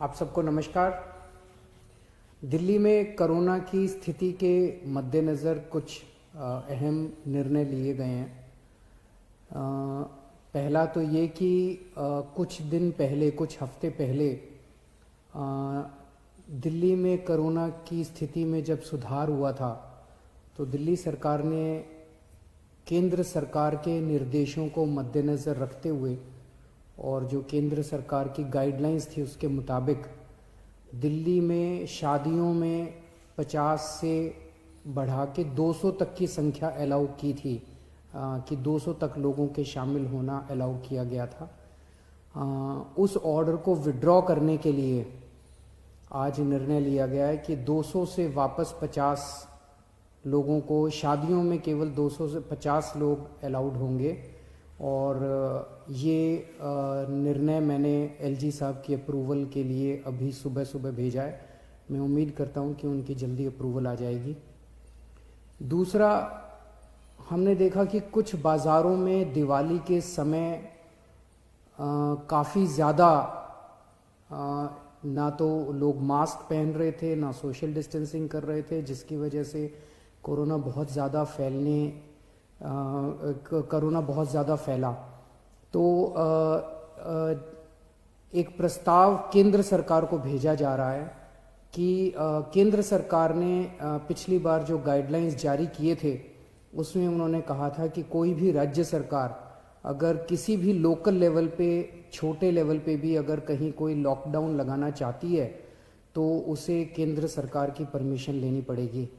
आप सबको नमस्कार। दिल्ली में कोरोना की स्थिति के मद्देनज़र कुछ अहम निर्णय लिए गए हैं। पहला तो ये कि कुछ दिन पहले, कुछ हफ्ते पहले दिल्ली में कोरोना की स्थिति में जब सुधार हुआ था तो दिल्ली सरकार ने केंद्र सरकार के निर्देशों को मद्देनज़र रखते हुए और जो केंद्र सरकार की गाइडलाइंस थी उसके मुताबिक दिल्ली में शादियों में 50 से बढ़ा के 200 तक की संख्या अलाउ की थी कि 200 तक लोगों के शामिल होना अलाउ किया गया था। उस ऑर्डर को विड्रॉ करने के लिए आज निर्णय लिया गया है कि 200 से वापस 50 लोगों को, शादियों में केवल 200 से 50 लोग अलाउड होंगे। और ये निर्णय मैंने एलजी साहब की अप्रूवल के लिए अभी सुबह सुबह भेजा है। मैं उम्मीद करता हूँ कि उनकी जल्दी अप्रूवल आ जाएगी। दूसरा, हमने देखा कि कुछ बाज़ारों में दिवाली के समय काफ़ी ज़्यादा ना तो लोग मास्क पहन रहे थे, ना सोशल डिस्टेंसिंग कर रहे थे, जिसकी वजह से कोरोना बहुत ज़्यादा फैला। तो एक प्रस्ताव केंद्र सरकार को भेजा जा रहा है कि केंद्र सरकार ने पिछली बार जो गाइडलाइंस जारी किए थे उसमें उन्होंने कहा था कि कोई भी राज्य सरकार अगर किसी भी लोकल लेवल पे, छोटे लेवल पे भी अगर कहीं कोई लॉकडाउन लगाना चाहती है तो उसे केंद्र सरकार की परमिशन लेनी पड़ेगी।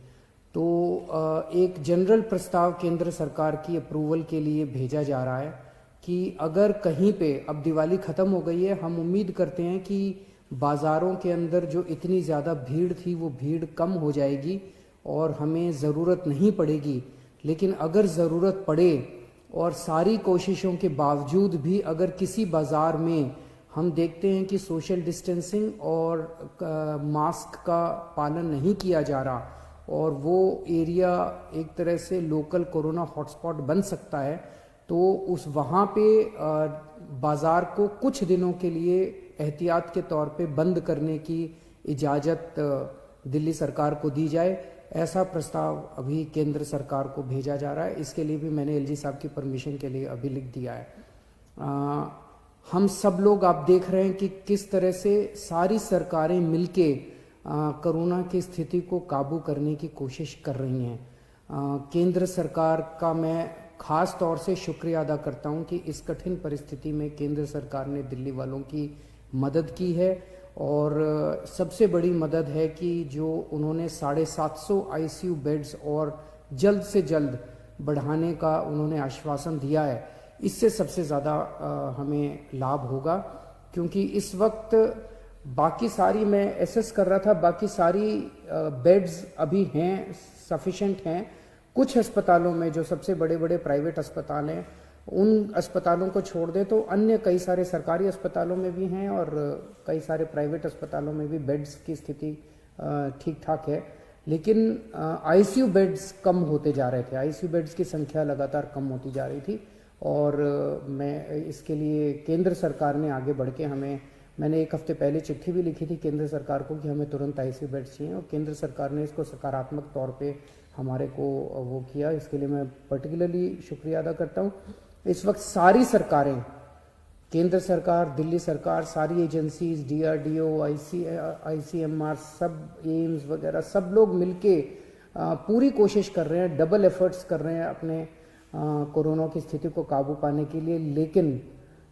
तो एक जनरल प्रस्ताव केंद्र सरकार की अप्रूवल के लिए भेजा जा रहा है कि अगर कहीं पे, अब दिवाली ख़त्म हो गई है, हम उम्मीद करते हैं कि बाज़ारों के अंदर जो इतनी ज़्यादा भीड़ थी वो भीड़ कम हो जाएगी और हमें ज़रूरत नहीं पड़ेगी। लेकिन अगर ज़रूरत पड़े और सारी कोशिशों के बावजूद भी अगर किसी बाज़ार में हम देखते हैं कि सोशल डिस्टेंसिंग और मास्क का पालन नहीं किया जा रहा और वो एरिया एक तरह से लोकल कोरोना हॉटस्पॉट बन सकता है, तो उस वहाँ पे बाज़ार को कुछ दिनों के लिए एहतियात के तौर पे बंद करने की इजाज़त दिल्ली सरकार को दी जाए। ऐसा प्रस्ताव अभी केंद्र सरकार को भेजा जा रहा है। इसके लिए भी मैंने एलजी साहब की परमिशन के लिए अभी लिख दिया है। हम सब लोग, आप देख रहे हैं कि किस तरह से सारी सरकारें मिलके कोरोना की स्थिति को काबू करने की कोशिश कर रही हैं। केंद्र सरकार का मैं ख़ास तौर से शुक्रिया अदा करता हूं कि इस कठिन परिस्थिति में केंद्र सरकार ने दिल्ली वालों की मदद की है। और सबसे बड़ी मदद है कि जो उन्होंने 750 आईसीयू बेड्स और जल्द से जल्द बढ़ाने का उन्होंने आश्वासन दिया है। इससे सबसे ज़्यादा हमें लाभ होगा, क्योंकि इस वक्त बाकी सारी, मैं एसेस कर रहा था, बाकी सारी बेड्स अभी हैं, सफिशेंट हैं। कुछ अस्पतालों में, जो सबसे बड़े बड़े प्राइवेट अस्पताल हैं, उन अस्पतालों को छोड़ दे तो अन्य कई सारे सरकारी अस्पतालों में भी हैं और कई सारे प्राइवेट अस्पतालों में भी बेड्स की स्थिति ठीक ठाक है। लेकिन आईसीयू बेड्स कम होते जा रहे थे, आईसीयू बेड्स की संख्या लगातार कम होती जा रही थी। और मैं इसके लिए केंद्र सरकार ने आगे बढ़ के मैंने एक हफ्ते पहले चिट्ठी भी लिखी थी केंद्र सरकार को कि हमें तुरंत आईसीयू बेड्स चाहिए, और केंद्र सरकार ने इसको सकारात्मक तौर पे हमारे को वो किया। इसके लिए मैं पर्टिकुलरली शुक्रिया अदा करता हूँ। इस वक्त सारी सरकारें, केंद्र सरकार, दिल्ली सरकार, सारी एजेंसीज, डीआरडीओ, आईसीएमआर, सब एम्स वगैरह, सब लोग मिलके पूरी कोशिश कर रहे हैं, डबल एफर्ट्स कर रहे हैं अपने कोरोना की स्थिति को काबू पाने के लिए। लेकिन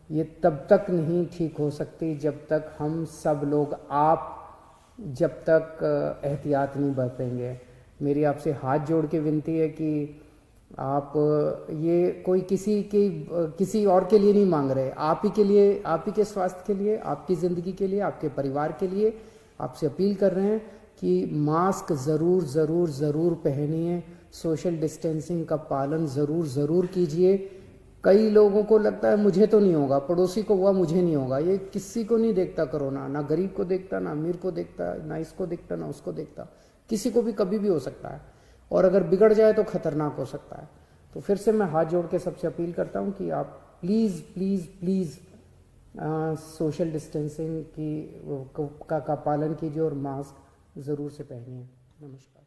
ये तब तक नहीं ठीक हो सकती जब तक हम सब लोग, जब तक एहतियात नहीं बरतेंगे। मेरी आपसे हाथ जोड़ के विनती है कि आप ये कोई किसी और के लिए नहीं मांग रहे, आप ही के लिए, आप ही के स्वास्थ्य के लिए, आपकी ज़िंदगी के लिए, आपके परिवार के लिए आपसे अपील कर रहे हैं कि मास्क ज़रूर ज़रूर ज़रूर पहनिए, सोशल डिस्टेंसिंग का पालन ज़रूर ज़रूर कीजिए। कई लोगों को लगता है मुझे तो नहीं होगा, पड़ोसी को हुआ मुझे नहीं होगा। ये किसी को नहीं देखता कोरोना, ना गरीब को देखता, ना अमीर को देखता, ना इसको देखता, ना उसको देखता। किसी को भी कभी भी हो सकता है, और अगर बिगड़ जाए तो खतरनाक हो सकता है। तो फिर से मैं हाथ जोड़ के सबसे अपील करता हूं कि आप please please please social distancing की का पालन कीजिए और मास्क ज़रूर से पहनिए। नमस्कार।